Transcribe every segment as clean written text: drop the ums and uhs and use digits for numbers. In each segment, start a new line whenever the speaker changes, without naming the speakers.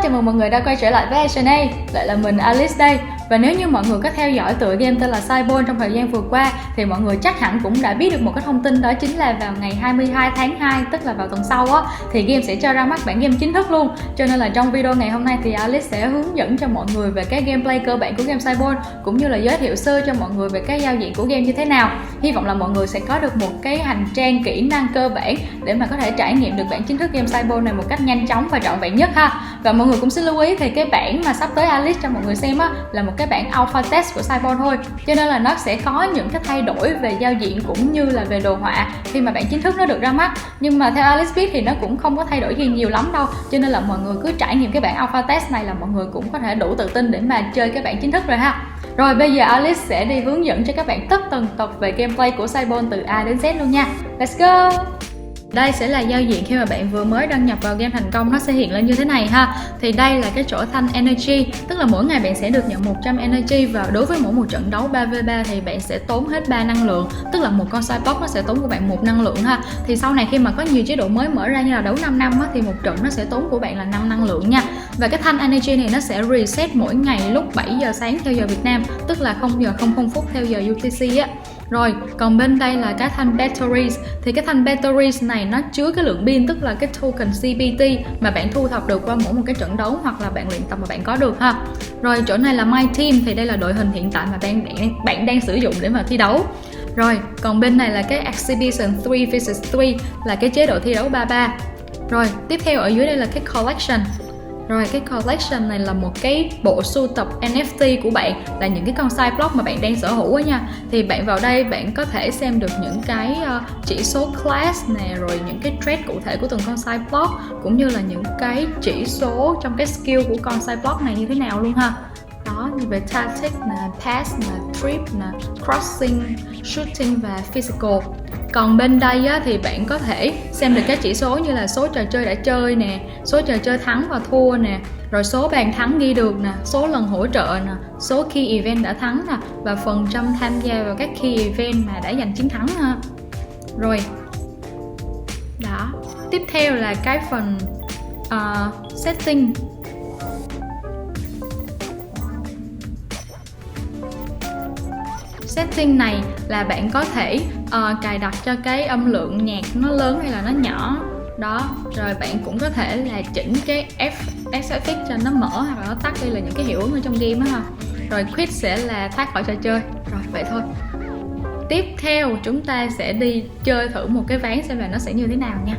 chào mừng mọi người đã quay trở lại với AsianA. Lại là mình Alice đây. Và nếu như mọi người có theo dõi tựa game tên là Cyborg trong thời gian vừa qua thì mọi người chắc hẳn cũng đã biết được một cái thông tin, đó chính là vào ngày 22 tháng 2, tức là vào tuần sau á, thì game sẽ cho ra mắt bản game chính thức luôn. Cho nên là trong video ngày hôm nay thì Alice sẽ hướng dẫn cho mọi người về cái gameplay cơ bản của game Cyborg, cũng như là giới thiệu sơ cho mọi người về cái giao diện của game như thế nào. Hy vọng là mọi người sẽ có được một cái hành trang kỹ năng cơ bản để mà có thể trải nghiệm được bản chính thức game Cyborg này một cách nhanh chóng và trọn vẹn nhất ha. Và mọi người cũng xin lưu ý thì cái bản mà sắp tới Alice cho mọi người xem á là một cái bản alpha test của Cyborg thôi, cho nên là nó sẽ có những cái thay đổi về giao diện cũng như là về đồ họa khi mà bản chính thức nó được ra mắt. Nhưng mà theo Alice biết thì nó cũng không có thay đổi gì nhiều lắm đâu, cho nên là mọi người cứ trải nghiệm cái bản alpha test này là mọi người cũng có thể đủ tự tin để mà chơi cái bản chính thức rồi ha. Rồi bây giờ Alice sẽ đi hướng dẫn cho các bạn tất tần tật về gameplay của Cyborg từ A đến Z luôn nha. Let's go! Đây sẽ là giao diện khi mà bạn vừa mới đăng nhập vào game thành công, nó sẽ hiện lên như thế này ha. Thì đây là cái chỗ thanh energy, tức là mỗi ngày bạn sẽ được nhận 100 energy, và đối với mỗi một trận đấu 3v3 thì bạn sẽ tốn hết 3 năng lượng, tức là một con Cyborg nó sẽ tốn của bạn 1 năng lượng ha. Thì sau này khi mà có nhiều chế độ mới mở ra như là đấu 5 năm á, thì một trận nó sẽ tốn của bạn là 5 năng lượng nha. Và cái thanh energy này nó sẽ reset mỗi ngày lúc 7 giờ sáng theo giờ Việt Nam, tức là 0 giờ 00 phút theo giờ UTC á. Rồi, còn bên đây là cái thanh batteries. Thì cái thanh batteries này nó chứa cái lượng pin, tức là cái token CPT mà bạn thu thập được qua mỗi một cái trận đấu hoặc là bạn luyện tập mà bạn có được ha. Rồi, chỗ này là my team, thì đây là đội hình hiện tại mà bạn đang sử dụng để mà thi đấu. Rồi, còn bên này là cái exhibition 3 vs 3, là cái chế độ thi đấu 3-3. Rồi, tiếp theo ở dưới đây là cái collection. Rồi, cái collection này là một cái bộ sưu tập NFT của bạn, là những cái con Cyborg mà bạn đang sở hữu á nha. Thì bạn vào đây bạn có thể xem được những cái chỉ số class nè, rồi những cái trait cụ thể của từng con Cyborg, cũng như là những cái chỉ số trong cái skill của con Cyborg này như thế nào luôn ha. Đó, như về tactic nè, pass nè, trip nè, crossing, shooting và physical. Còn bên đây á, thì bạn có thể xem được các chỉ số như là số trò chơi đã chơi nè, số trò chơi thắng và thua nè, rồi số bàn thắng ghi được nè, số lần hỗ trợ nè, số key event đã thắng nè, và phần trăm tham gia vào các key event mà đã giành chiến thắng ha. Rồi, đó, tiếp theo là cái phần setting. Setting này là bạn có thể cài đặt cho cái âm lượng nhạc nó lớn hay là nó nhỏ. Đó, rồi bạn cũng có thể là chỉnh cái FX cho nó mở hoặc là nó tắt, đây là những cái hiệu ứng ở trong game đó ha. Rồi quit sẽ là thoát khỏi trò chơi. Rồi vậy thôi. Tiếp theo chúng ta sẽ đi chơi thử một cái ván xem là nó sẽ như thế nào nha.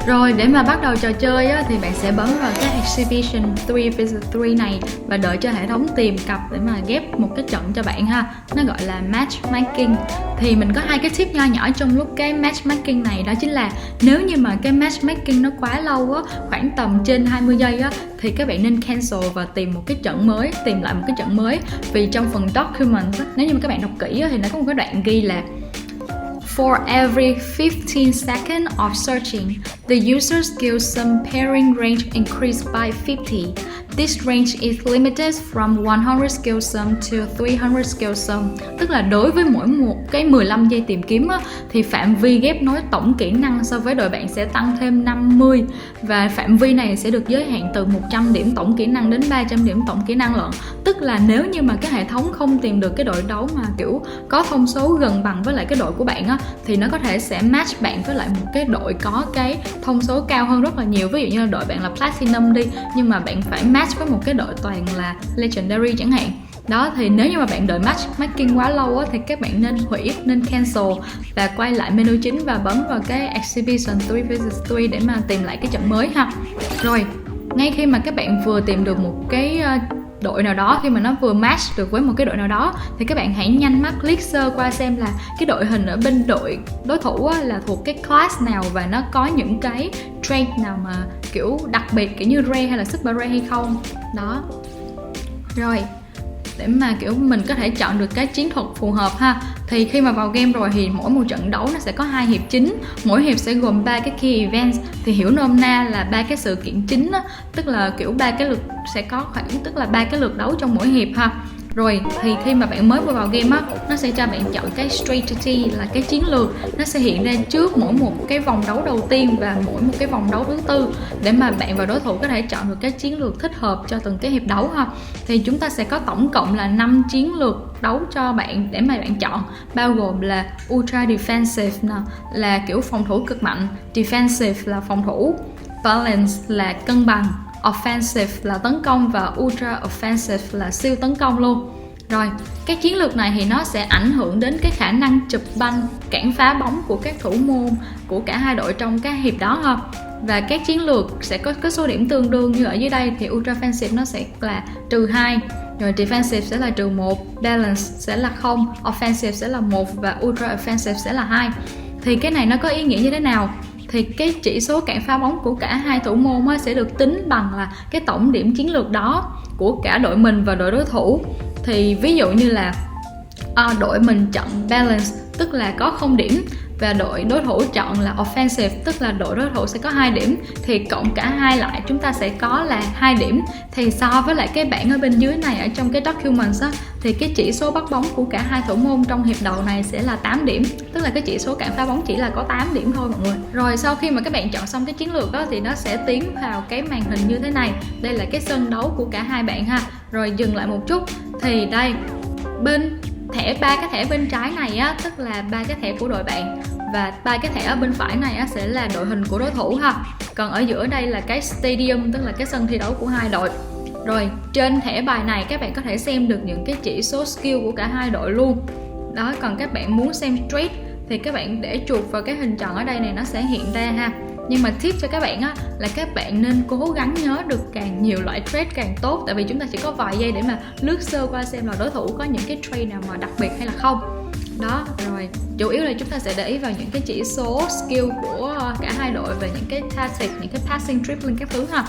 Rồi, để mà bắt đầu trò chơi á, thì bạn sẽ bấm vào cái Exhibition 3 vs 3 này và đợi cho hệ thống tìm cặp để mà ghép một cái trận cho bạn ha. Nó gọi là matchmaking. Thì mình có hai cái tip nho nhỏ trong lúc cái matchmaking này, đó chính là nếu như mà cái matchmaking nó quá lâu á, khoảng tầm trên 20 giây á, thì các bạn nên cancel và tìm một cái trận mới, tìm lại một cái trận mới. Vì trong phần document á, nếu như mà các bạn đọc kỹ á, thì nó có một cái đoạn ghi là for every 15 seconds of searching, the user's skill sum pairing range increased by 50. This range is limited from 100 skill sum to 300 skill sum. Tức là đối với mỗi một cái 15 giây tìm kiếm á, thì phạm vi ghép nối tổng kỹ năng so với đội bạn sẽ tăng thêm 50. Và phạm vi này sẽ được giới hạn từ 100 điểm tổng kỹ năng đến 300 điểm tổng kỹ năng lận. Tức là nếu như mà cái hệ thống không tìm được cái đội đấu mà kiểu có thông số gần bằng với lại cái đội của bạn á, thì nó có thể sẽ match bạn với lại một cái đội có cái thông số cao hơn rất là nhiều. Ví dụ như là đội bạn là Platinum đi, nhưng mà bạn phải match với một cái đội toàn là Legendary chẳng hạn. Đó, thì nếu như mà bạn đợi matchmaking quá lâu á, thì các bạn nên hủy, nên cancel và quay lại menu chính và bấm vào cái Exhibition 3 vs 3 để mà tìm lại cái trận mới ha. Rồi, ngay khi mà các bạn vừa tìm được một cái đội nào đó, khi mà nó vừa match được với một cái đội nào đó, thì các bạn hãy nhanh mắt click sơ qua xem là cái đội hình ở bên đội đối thủ á, là thuộc cái class nào và nó có những cái trait nào mà kiểu đặc biệt, kiểu như rare hay là super rare hay không. Đó. Rồi, để mà kiểu mình có thể chọn được cái chiến thuật phù hợp ha. Thì khi mà vào game rồi thì mỗi một trận đấu nó sẽ có 2 hiệp chính, mỗi hiệp sẽ gồm 3 cái key events. Thì hiểu nôm na là 3 cái sự kiện chính á, tức là kiểu 3 cái lượt sẽ có khoảng, tức là 3 cái lượt đấu trong mỗi hiệp ha. Rồi thì khi mà bạn mới vừa vào game á, nó sẽ cho bạn chọn cái strategy là cái chiến lược. Nó sẽ hiện ra trước mỗi một cái vòng đấu đầu tiên và mỗi một cái vòng đấu thứ tư, để mà bạn và đối thủ có thể chọn được cái chiến lược thích hợp cho từng cái hiệp đấu ha. Thì chúng ta sẽ có tổng cộng là 5 chiến lược đấu cho bạn để mà bạn chọn, bao gồm là Ultra Defensive nè, là kiểu phòng thủ cực mạnh, Defensive là phòng thủ, Balance là cân bằng, Offensive là tấn công và Ultra Offensive là siêu tấn công luôn. Rồi, cái chiến lược này thì nó sẽ ảnh hưởng đến cái khả năng chụp banh, cản phá bóng của các thủ môn của cả hai đội trong các hiệp đó ha. Và các chiến lược sẽ có cái số điểm tương đương như ở dưới đây, thì Ultra Offensive nó sẽ là -2, rồi Defensive sẽ là -1, Balance sẽ là 0, Offensive sẽ là 1 và Ultra Offensive sẽ là 2. Thì cái này nó có ý nghĩa như thế nào? Thì cái chỉ số cản phá bóng của cả hai thủ môn sẽ được tính bằng là cái tổng điểm chiến lược đó của cả đội mình và đội đối thủ. Thì ví dụ như là đội mình chọn Balance tức là có 0 điểm, và đội đối thủ chọn là Offensive tức là đội đối thủ sẽ có 2 điểm, thì cộng cả hai lại chúng ta sẽ có là 2 điểm. Thì so với lại cái bảng ở bên dưới này, ở trong cái Documents á, thì cái chỉ số bắt bóng của cả hai thủ môn trong hiệp đầu này sẽ là 8 điểm, tức là cái chỉ số cản phá bóng chỉ là có 8 điểm thôi mọi người. Rồi sau khi mà các bạn chọn xong cái chiến lược đó thì nó sẽ tiến vào cái màn hình như thế này. Đây là cái sân đấu của cả hai bạn ha. Rồi dừng lại một chút, thì đây bên ba cái thẻ bên trái này á, tức là 3 cái thẻ của đội bạn, và 3 cái thẻ ở bên phải này á, sẽ là đội hình của đối thủ ha. Còn ở giữa đây là cái stadium, tức là cái sân thi đấu của hai đội. Rồi trên thẻ bài này các bạn có thể xem được những cái chỉ số skill của cả hai đội luôn đó. Còn các bạn muốn xem trade thì các bạn để chuột vào cái hình tròn ở đây này, nó sẽ hiện ra ha. Nhưng mà tip cho các bạn á, là các bạn nên cố gắng nhớ được càng nhiều loại trade càng tốt, tại vì chúng ta chỉ có vài giây để mà lướt sơ qua xem là đối thủ có những cái trade nào mà đặc biệt hay là không đó. Rồi chủ yếu là chúng ta sẽ để ý vào những cái chỉ số skill của cả hai đội về những cái tactic, những cái passing, dribbling các thứ ha.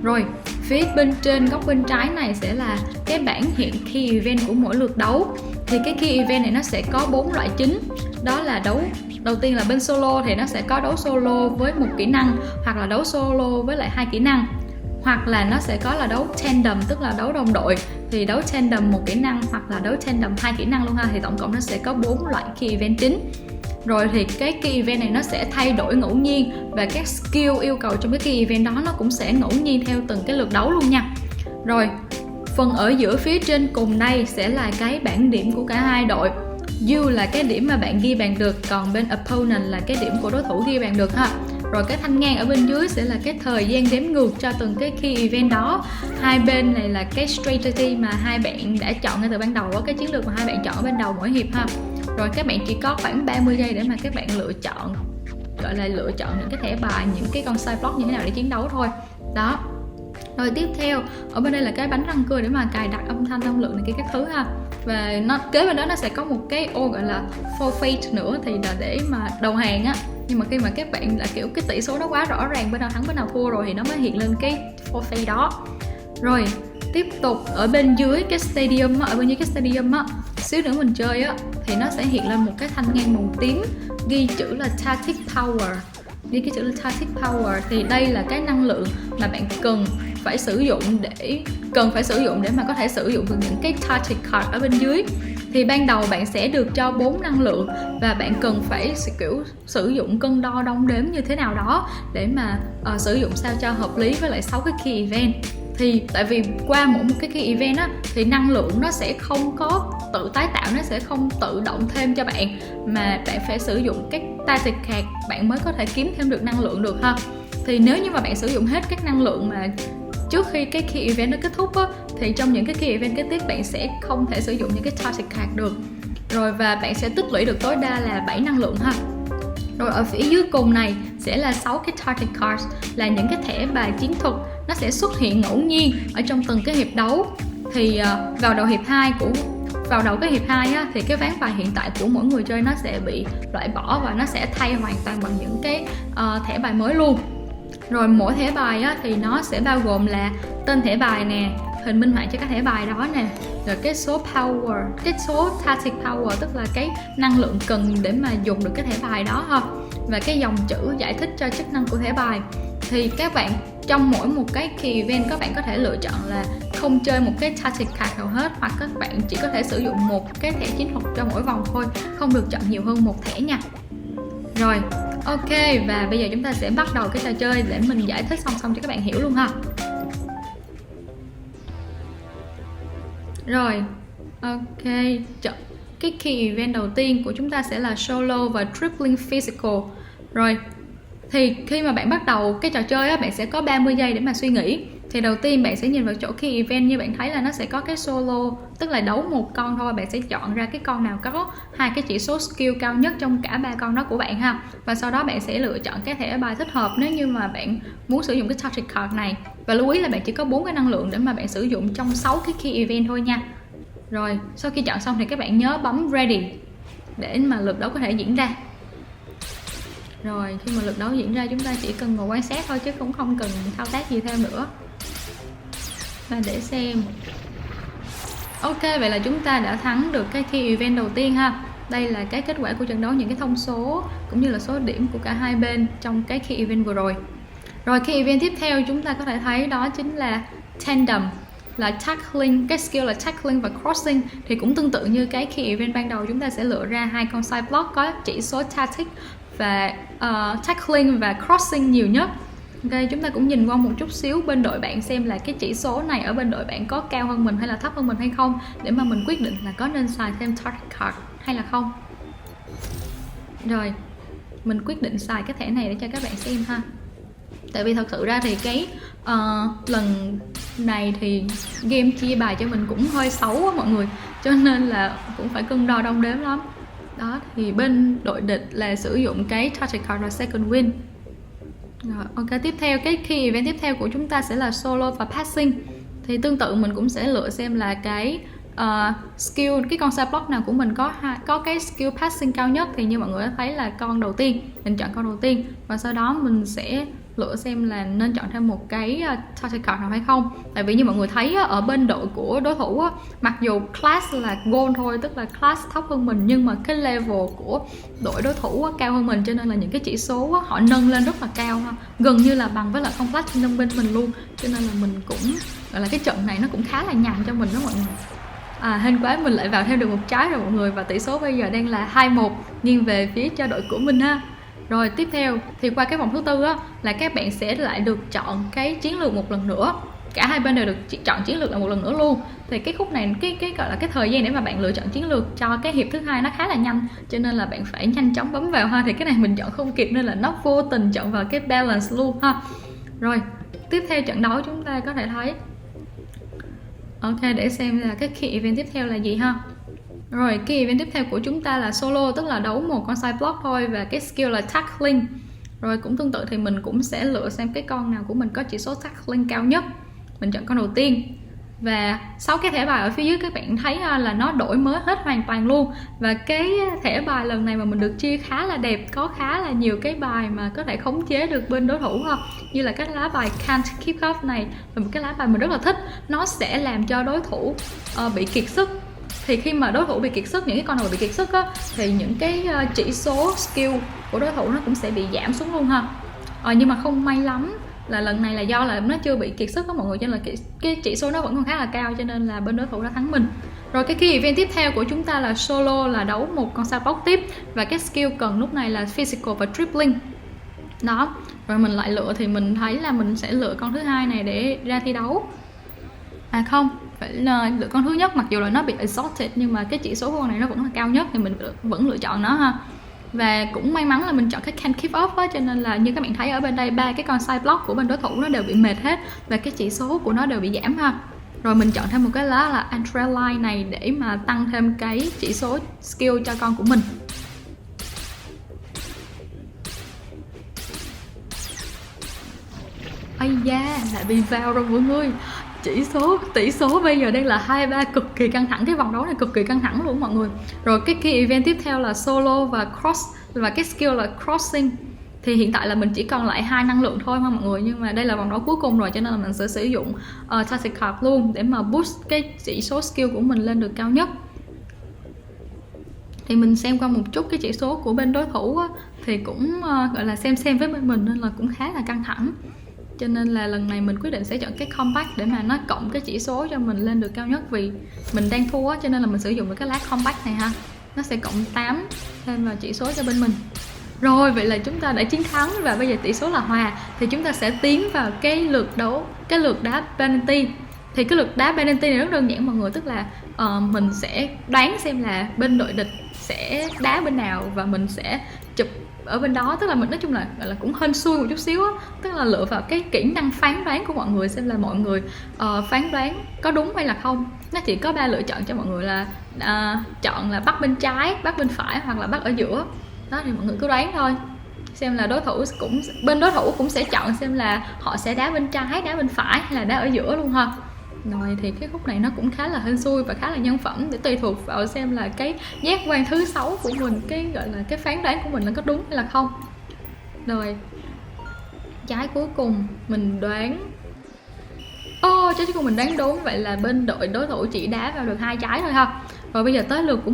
Rồi phía bên trên góc bên trái này sẽ là cái bảng hiện key event của mỗi lượt đấu. Thì cái key event này nó sẽ có 4 loại chính. Đó là đấu đầu tiên là bên solo thì nó sẽ có đấu solo với 1 kỹ năng, hoặc là đấu solo với lại 2 kỹ năng, hoặc là nó sẽ có là đấu tandem tức là đấu đồng đội, thì đấu tandem 1 kỹ năng hoặc là đấu tandem 2 kỹ năng luôn ha. Thì tổng cộng nó sẽ có 4 loại key event chính. Rồi thì cái key event này nó sẽ thay đổi ngẫu nhiên, và các skill yêu cầu trong cái key event đó nó cũng sẽ ngẫu nhiên theo từng cái lượt đấu luôn nha. Rồi phần ở giữa phía trên cùng đây sẽ là cái bảng điểm của cả hai đội. U là cái điểm mà bạn ghi bàn được, còn bên opponent là cái điểm của đối thủ ghi bàn được ha. Rồi cái thanh ngang ở bên dưới sẽ là cái thời gian đếm ngược cho từng cái key event đó. Hai bên này là cái strategy mà hai bạn đã chọn ngay từ ban đầu, cái chiến lược mà hai bạn chọn ở bên đầu mỗi hiệp ha. Rồi các bạn chỉ có khoảng 30 giây để mà các bạn lựa chọn, gọi là lựa chọn những cái thẻ bài, những cái con side block như thế nào để chiến đấu thôi đó. Rồi tiếp theo ở bên đây là cái bánh răng cưa để mà cài đặt âm thanh, âm lượng này kia các thứ ha. Và nó kế bên đó nó sẽ có một cái ô gọi là forfeit nữa, thì là để mà đầu hàng á. Nhưng mà khi mà các bạn là kiểu cái tỷ số nó quá rõ ràng, bên nào thắng bên nào thua rồi, thì nó mới hiện lên cái forfeit đó. Rồi tiếp tục ở bên dưới cái stadium á, ở bên dưới cái stadium á, xíu nữa mình chơi á, thì nó sẽ hiện lên một cái thanh ngang màu tím ghi chữ là tactic power. Ghi cái chữ là tactic power thì đây là cái năng lượng mà bạn cần phải sử dụng để mà có thể sử dụng được những cái tactic card ở bên dưới. Thì ban đầu bạn sẽ được cho 4 năng lượng, và bạn cần phải kiểu sử dụng cân đo đong đếm như thế nào đó để mà sử dụng sao cho hợp lý với lại 6 cái key event. Thì tại vì qua mỗi một cái key event á, thì năng lượng nó sẽ không có tự tái tạo, nó sẽ không tự động thêm cho bạn, mà bạn phải sử dụng các tactic card bạn mới có thể kiếm thêm được năng lượng được ha. Thì nếu như mà bạn sử dụng hết các năng lượng mà trước khi cái key event nó kết thúc á, thì trong những cái key event kế tiếp bạn sẽ không thể sử dụng những cái tactic card được. Rồi và bạn sẽ tích lũy được tối đa là 7 năng lượng ha. Rồi ở phía dưới cùng này sẽ là 6 cái tactic cards, là những cái thẻ bài chiến thuật, nó sẽ xuất hiện ngẫu nhiên ở trong từng cái hiệp đấu. Thì vào đầu cái hiệp 2 á, thì cái ván bài hiện tại của mỗi người chơi nó sẽ bị loại bỏ, và nó sẽ thay hoàn toàn bằng những cái thẻ bài mới luôn. Rồi mỗi thẻ bài á, thì nó sẽ bao gồm là tên thẻ bài nè, hình minh họa cho các thẻ bài đó nè, rồi cái số power, cái số tactic power tức là cái năng lượng cần để mà dùng được cái thẻ bài đó ha, và cái dòng chữ giải thích cho chức năng của thẻ bài. Thì các bạn trong mỗi một cái key event các bạn có thể lựa chọn là không chơi một cái tactic card nào hết, hoặc các bạn chỉ có thể sử dụng một cái thẻ chiến thuật cho mỗi vòng thôi, không được chọn nhiều hơn một thẻ nha. Rồi, ok, và bây giờ chúng ta sẽ bắt đầu cái trò chơi để mình giải thích song song cho các bạn hiểu luôn ha. Rồi, ok, cái key event đầu tiên của chúng ta sẽ là solo và tripling physical. Rồi, thì khi mà bạn bắt đầu cái trò chơi á, bạn sẽ có 30 giây để mà suy nghĩ. Thì đầu tiên bạn sẽ nhìn vào chỗ key event, như bạn thấy là nó sẽ có cái solo, tức là đấu một con thôi. Bạn sẽ chọn ra cái con nào có hai cái chỉ số skill cao nhất trong cả ba con đó của bạn ha. Và sau đó bạn sẽ lựa chọn cái thẻ bài thích hợp nếu như mà bạn muốn sử dụng cái tactic card này. Và lưu ý là bạn chỉ có 4 cái năng lượng để mà bạn sử dụng trong 6 cái key event thôi nha. Rồi, sau khi chọn xong thì các bạn nhớ bấm ready để mà lượt đấu có thể diễn ra. Rồi, khi mà lượt đấu diễn ra chúng ta chỉ cần ngồi quan sát thôi chứ cũng không cần thao tác gì thêm nữa. Và để xem. Ok, vậy là chúng ta đã thắng được cái key event đầu tiên ha. Đây là cái kết quả của trận đấu, những cái thông số cũng như là số điểm của cả hai bên trong cái key event vừa rồi. Rồi, key event tiếp theo chúng ta có thể thấy đó chính là tandem, là tackling, cái skill là tackling và crossing. Thì cũng tương tự như cái key event ban đầu, chúng ta sẽ lựa ra hai con side block có chỉ số tactic và tackling và crossing nhiều nhất. Ok, chúng ta cũng nhìn qua một chút xíu bên đội bạn xem là cái chỉ số này ở bên đội bạn có cao hơn mình hay là thấp hơn mình hay không, để mà mình quyết định là có nên xài thêm target card hay là không. Rồi, mình quyết định xài cái thẻ này để cho các bạn xem ha. Tại vì thật sự ra thì cái lần này thì game chia bài cho mình cũng hơi xấu á mọi người, cho nên là cũng phải cân đo đong đếm lắm. Đó, thì bên đội địch là sử dụng cái tactic card là second win. Rồi, ok, tiếp theo cái key event tiếp theo của chúng ta sẽ là solo và passing. Thì tương tự mình cũng sẽ lựa xem là cái skill, cái con side block nào của mình có cái skill passing cao nhất. Thì như mọi người đã thấy là con đầu tiên, mình chọn con đầu tiên. Và sau đó mình sẽ lựa xem là nên chọn thêm một cái tactic card nào hay không. Tại vì như mọi người thấy ở bên đội của đối thủ, mặc dù class là gold thôi, tức là class thấp hơn mình, nhưng mà cái level của đội đối thủ cao hơn mình, cho nên là những cái chỉ số họ nâng lên rất là cao, gần như là bằng với lại con platinum bên mình luôn. Cho nên là mình cũng gọi là cái trận này nó cũng khá là nhằn cho mình đó mọi người. Hên quá mình lại vào thêm được một trái rồi mọi người, và tỷ số bây giờ đang là 2-1 nghiêng về phía cho đội của mình ha. Rồi tiếp theo thì qua cái vòng thứ tư là các bạn sẽ lại được chọn cái chiến lược một lần nữa. Cả hai bên đều được chọn chiến lược là một lần nữa luôn. Thì cái khúc này, cái gọi là cái thời gian để mà bạn lựa chọn chiến lược cho cái hiệp thứ hai nó khá là nhanh, cho nên là bạn phải nhanh chóng bấm vào ha. Thì cái này mình chọn không kịp nên là nó vô tình chọn vào cái balance luôn ha. Rồi tiếp theo trận đấu chúng ta có thể thấy. Ok, để xem là cái key event tiếp theo là gì ha. Rồi, cái event tiếp theo của chúng ta là solo, tức là đấu một con side block thôi, và cái skill là tackling. Rồi cũng tương tự thì mình cũng sẽ lựa xem cái con nào của mình có chỉ số tackling cao nhất. Mình chọn con đầu tiên. Và 6 cái thẻ bài ở phía dưới các bạn thấy là nó đổi mới hết hoàn toàn luôn. Và cái thẻ bài lần này mà mình được chia khá là đẹp, có khá là nhiều cái bài mà có thể khống chế được bên đối thủ ha. Như là cái lá bài Can't Keep Up này là một cái lá bài mình rất là thích. Nó sẽ làm cho đối thủ bị kiệt sức. Thì khi mà đối thủ bị kiệt sức, những cái con nào bị kiệt sức thì những cái chỉ số skill của đối thủ nó cũng sẽ bị giảm xuống luôn ha. Nhưng mà không may lắm là lần này là do là nó chưa bị kiệt sức mọi người, cho nên là cái chỉ số nó vẫn còn khá là cao, cho nên là bên đối thủ đã thắng mình. Rồi cái event tiếp theo của chúng ta là solo, là đấu một con side block tiếp, và cái skill cần lúc này là physical và tripling. Đó, rồi mình lại lựa thì mình thấy là mình sẽ lựa con thứ hai này để ra thi đấu. Không, phải lựa con thứ nhất, mặc dù là nó bị exhausted nhưng mà cái chỉ số của con này nó vẫn là cao nhất thì mình vẫn lựa chọn nó ha. Và cũng may mắn là mình chọn cái Can't Keep Up cho nên là như các bạn thấy ở bên đây, ba cái con side block của bên đối thủ nó đều bị mệt hết và cái chỉ số của nó đều bị giảm ha. Rồi mình chọn thêm một cái lá là Adrenaline này để mà tăng thêm cái chỉ số skill cho con của mình. Ây da, lại bị vào rồi mọi người. Tỷ số bây giờ đang là 2-3, cực kỳ căng thẳng. Cái vòng đấu này cực kỳ căng thẳng luôn mọi người. Rồi cái event tiếp theo là solo và cross, và cái skill là crossing. Thì hiện tại là mình chỉ còn lại 2 năng lượng thôi mọi người, nhưng mà đây là vòng đấu cuối cùng rồi cho nên là mình sẽ sử dụng tactic card luôn để mà boost cái chỉ số skill của mình lên được cao nhất. Thì mình xem qua một chút cái chỉ số của bên đối thủ thì cũng gọi là xem với bên mình, nên là cũng khá là căng thẳng. Cho nên là lần này mình quyết định sẽ chọn cái compact để mà nó cộng cái chỉ số cho mình lên được cao nhất. Vì mình đang thua á, cho nên là mình sử dụng được cái lá compact này ha. Nó sẽ cộng 8 thêm vào chỉ số cho bên mình. Rồi, vậy là chúng ta đã chiến thắng và bây giờ tỷ số là hòa. Thì chúng ta sẽ tiến vào cái lượt đấu, cái lượt đá penalty. Thì cái lượt đá penalty này rất đơn giản mọi người, tức là mình sẽ đoán xem là bên đội địch sẽ đá bên nào và mình sẽ chụp ở bên đó. Tức là mình nói chung là gọi là cũng hên xui một chút xíu á, tức là lựa vào cái kỹ năng phán đoán của mọi người xem là mọi người phán đoán có đúng hay là không. Nó chỉ có 3 lựa chọn cho mọi người là chọn là bắt bên trái, bắt bên phải hoặc là bắt ở giữa. Đó thì mọi người cứ đoán thôi, xem là bên đối thủ cũng sẽ chọn xem là họ sẽ đá bên trái, đá bên phải hay là đá ở giữa luôn ha. Rồi thì cái khúc này nó cũng khá là hên xui và khá là nhân phẩm, để tùy thuộc vào xem là cái giác quan thứ 6 của mình, cái gọi là cái phán đoán của mình nó có đúng hay là không. Rồi trái cuối cùng mình đoán trái cuối cùng mình đoán đúng, vậy là bên đội đối thủ chỉ đá vào được 2 trái thôi ha. Rồi bây giờ tới lượt của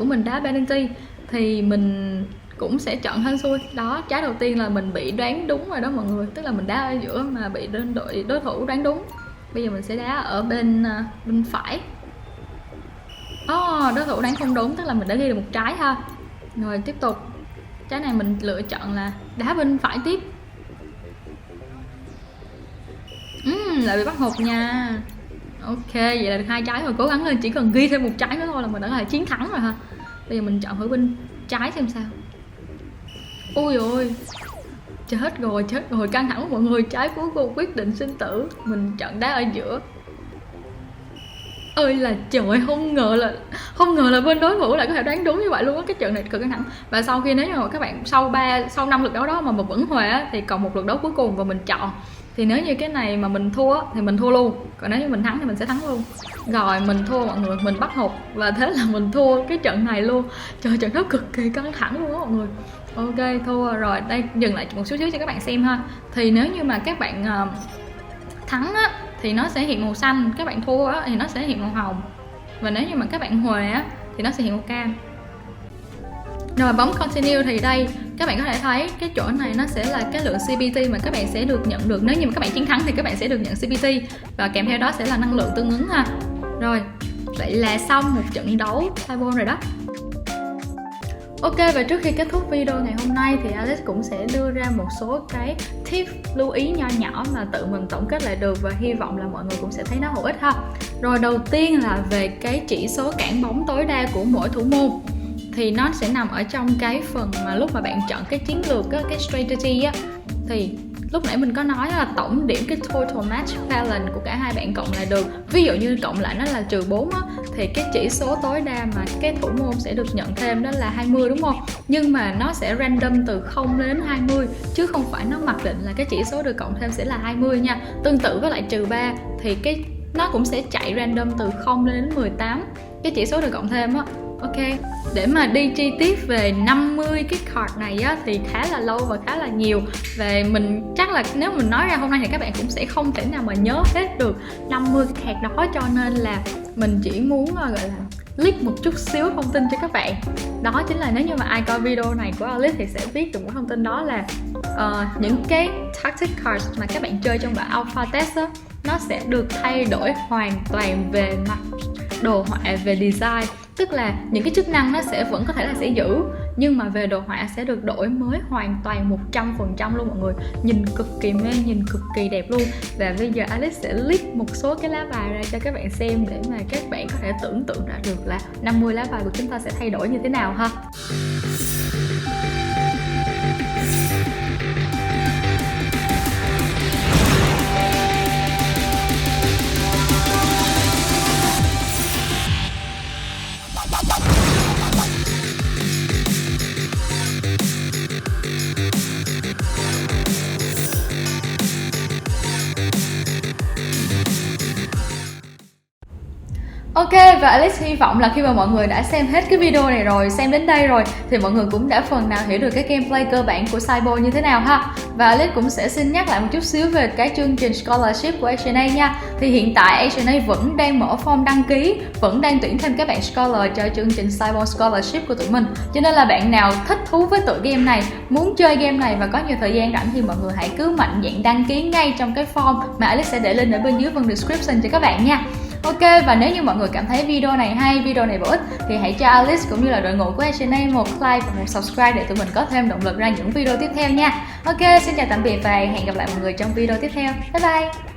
mình đá penalty thì mình cũng sẽ chọn hên xui. Đó, trái đầu tiên là mình bị đoán đúng rồi đó mọi người, tức là mình đá ở giữa mà bị đội đối thủ đoán đúng. Bây giờ mình sẽ đá ở bên phải. Đối thủ đoán không đúng, tức là mình đã ghi được một trái ha. Rồi tiếp tục, trái này mình lựa chọn là đá bên phải tiếp. Lại bị bắt hụt nha. Ok, vậy là được 2 trái rồi, cố gắng lên, chỉ cần ghi thêm một trái nữa thôi là mình đã có thể chiến thắng rồi ha. Bây giờ mình chọn thử bên trái xem sao. Ui ôi, chết rồi, căng thẳng mọi người, trái cuối cùng quyết định sinh tử. Mình chọn đá ở giữa. Ơi là trời, không ngờ là bên đối thủ lại có thể đoán đúng như vậy luôn á. Cái trận này cực căng thẳng. Và sau khi nếu như mà các bạn sau 5 lượt đấu đó mà vẫn hòa á, thì còn một lượt đấu cuối cùng và mình chọn. Thì nếu như cái này mà mình thua thì mình thua luôn, còn nếu như mình thắng thì mình sẽ thắng luôn. Rồi mình thua mọi người, mình bắt hụt và thế là mình thua cái trận này luôn. Trời, trận đó cực kỳ căng thẳng luôn á mọi người. Ok, thua rồi. Đây, dừng lại một chút xíu cho các bạn xem ha. Thì nếu như mà các bạn thắng á thì nó sẽ hiện màu xanh, các bạn thua á thì nó sẽ hiện màu hồng. Và nếu như mà các bạn hòa á thì nó sẽ hiện màu cam. Rồi bấm continue thì đây các bạn có thể thấy cái chỗ này nó sẽ là cái lượng CPT mà các bạn sẽ được nhận được. Nếu như mà các bạn chiến thắng thì các bạn sẽ được nhận CPT và kèm theo đó sẽ là năng lượng tương ứng ha. Rồi, vậy là xong một trận đấu Fireball rồi đó. Ok, và trước khi kết thúc video ngày hôm nay thì Alex cũng sẽ đưa ra một số cái tip lưu ý nho nhỏ mà tự mình tổng kết lại được và hy vọng là mọi người cũng sẽ thấy nó hữu ích ha. Rồi đầu tiên là về cái chỉ số cản bóng tối đa của mỗi thủ môn. Thì nó sẽ nằm ở trong cái phần mà lúc mà bạn chọn cái chiến lược á, cái strategy á, thì lúc nãy mình có nói là tổng điểm cái total match balance của cả hai bạn cộng lại được. Ví dụ như cộng lại nó là -4 á, thì cái chỉ số tối đa mà cái thủ môn sẽ được nhận thêm đó là 20 đúng không? Nhưng mà nó sẽ random từ 0 đến 20 chứ không phải nó mặc định là cái chỉ số được cộng thêm sẽ là 20 nha. Tương tự với lại -3 thì nó cũng sẽ chạy random từ 0 đến 18 cái chỉ số được cộng thêm á. Ok, để mà đi chi tiết về 50 cái card này á thì khá là lâu và khá là nhiều. Và mình chắc là nếu mình nói ra hôm nay thì các bạn cũng sẽ không thể nào mà nhớ hết được 50 cái card đó, cho nên là mình chỉ muốn gọi là leak một chút xíu thông tin cho các bạn. Đó chính là nếu như mà ai coi video này của Alice thì sẽ biết được một thông tin, đó là những cái tactic cards mà các bạn chơi trong bản alpha test á, nó sẽ được thay đổi hoàn toàn về mặt đồ họa, về design. Tức là những cái chức năng nó vẫn có thể là sẽ giữ, nhưng mà về đồ họa sẽ được đổi mới hoàn toàn 100% luôn mọi người. Nhìn cực kỳ mê, nhìn cực kỳ đẹp luôn. Và bây giờ Alice sẽ list một số cái lá bài ra cho các bạn xem để mà các bạn có thể tưởng tượng ra được là 50 lá bài của chúng ta sẽ thay đổi như thế nào ha. Ok, Ok, và Alice hy vọng là khi mà mọi người đã xem hết cái video này rồi, xem đến đây rồi thì mọi người cũng đã phần nào hiểu được cái gameplay cơ bản của Cyborg như thế nào ha. Và Alice cũng sẽ xin nhắc lại một chút xíu về cái chương trình Scholarship của HNA nha. Thì hiện tại HNA vẫn đang mở form đăng ký, vẫn đang tuyển thêm các bạn Scholar cho chương trình Cyborg Scholarship của tụi mình. Cho nên là bạn nào thích thú với tựa game này, muốn chơi game này và có nhiều thời gian rảnh thì mọi người hãy cứ mạnh dạn đăng ký ngay trong cái form mà Alice sẽ để link ở bên dưới phần description cho các bạn nha. Ok, và nếu như mọi người cảm thấy video này hay, video này bổ ích thì hãy cho Alice cũng như là đội ngũ của HNA một like và một subscribe để tụi mình có thêm động lực ra những video tiếp theo nha. Ok, xin chào tạm biệt và hẹn gặp lại mọi người trong video tiếp theo. Bye bye.